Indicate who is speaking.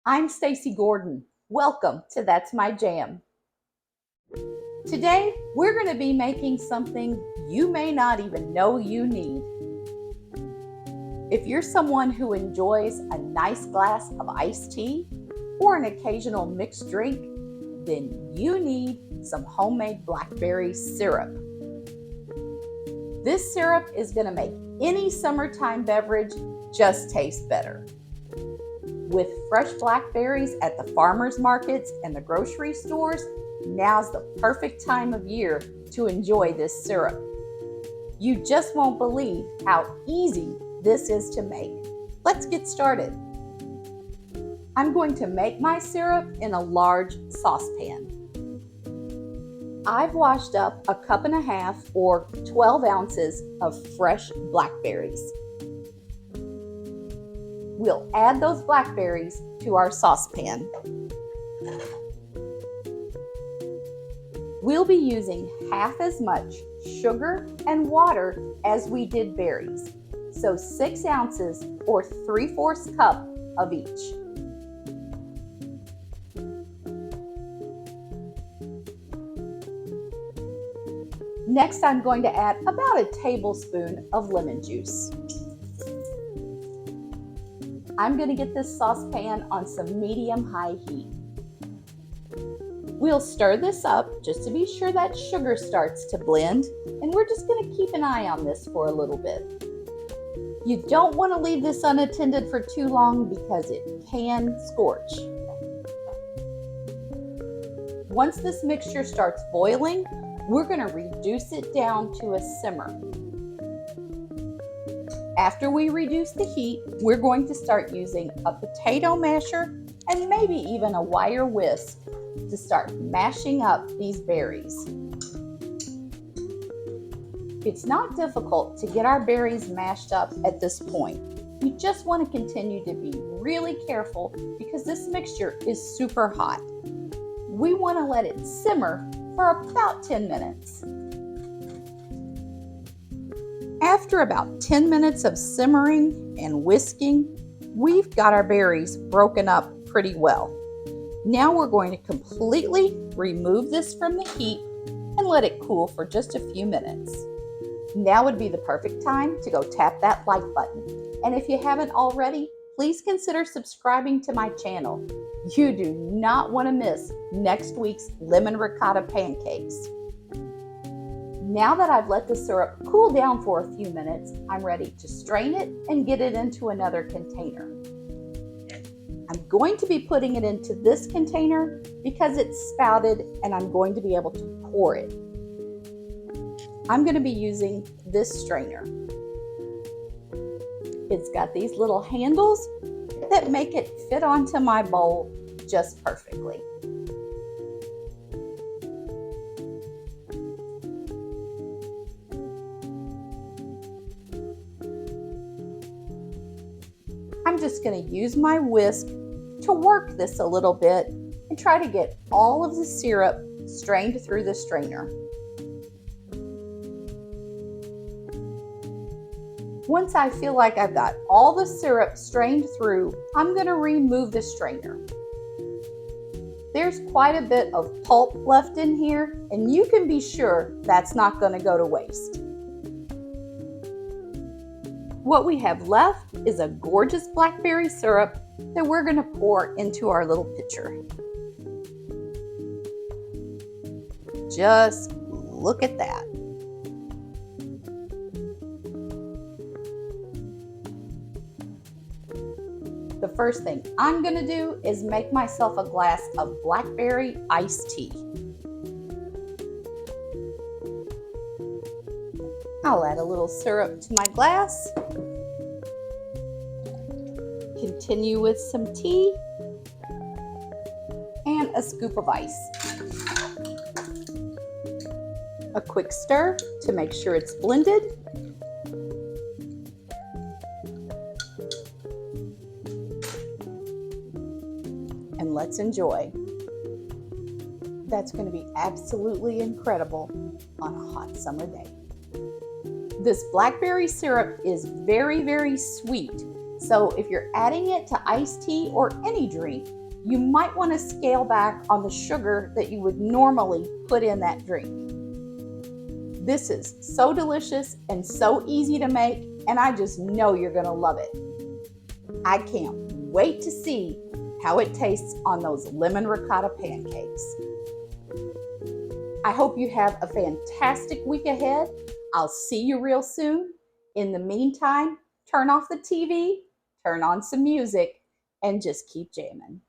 Speaker 1: I'm Stacy Gordon. Welcome to That's My Jam. Today, we're going to be making something you may not even know you need. If you're someone who enjoys a nice glass of iced tea or an occasional mixed drink, then you need some homemade blackberry syrup. This syrup is going to make any summertime beverage just taste better. With fresh blackberries at the farmers markets and the grocery stores, now's the perfect time of year to enjoy this syrup. You just won't believe how easy this is to make. Let's get started. I'm going to make my syrup in a large saucepan. I've washed up 1.5 cups or 12 ounces of fresh blackberries. We'll add those blackberries to our saucepan. We'll be using half as much sugar and water as we did berries, so 6 ounces or 3/4 cup of each. Next, I'm going to add about 1 tablespoon of lemon juice. I'm going to get this saucepan on some medium-high heat. We'll stir this up just to be sure that sugar starts to blend, and we're just going to keep an eye on this for a little bit. You don't want to leave this unattended for too long because it can scorch. Once this mixture starts boiling, we're going to reduce it down to a simmer. After we reduce the heat, we're going to start using a potato masher and maybe even a wire whisk to start mashing up these berries. It's not difficult to get our berries mashed up at this point. We just want to continue to be really careful because this mixture is super hot. We want to let it simmer for about 10 minutes. After about 10 minutes of simmering and whisking, we've got our berries broken up pretty well. Now we're going to completely remove this from the heat and let it cool for just a few minutes. Now would be the perfect time to go tap that like button. And if you haven't already, please consider subscribing to my channel. You do not want to miss next week's lemon ricotta pancakes. Now that I've let the syrup cool down for a few minutes, I'm ready to strain it and get it into another container. I'm going to be putting it into this container because it's spouted and I'm going to be able to pour it. I'm going to be using this strainer. It's got these little handles that make it fit onto my bowl just perfectly. I'm just going to use my whisk to work this a little bit and try to get all of the syrup strained through the strainer. Once I feel like I've got all the syrup strained through, I'm going to remove the strainer. There's quite a bit of pulp left in here, and you can be sure that's not going to go to waste. What we have left is a gorgeous blackberry syrup that we're going to pour into our little pitcher. Just look at that. The first thing I'm going to do is make myself a glass of blackberry iced tea. I'll add a little syrup to my glass. Continue with some tea and a scoop of ice. A quick stir to make sure it's blended. And let's enjoy. That's going to be absolutely incredible on a hot summer day. This blackberry syrup is very, very sweet, So if you're adding it to iced tea or any drink, you might want to scale back on the sugar that you would normally put in that drink. This is so delicious and so easy to make, and I just know you're going to love it. I can't wait to see how it tastes on those lemon ricotta pancakes. I hope you have a fantastic week ahead. I'll see you real soon. In the meantime, turn off the TV, turn on some music, and just keep jamming.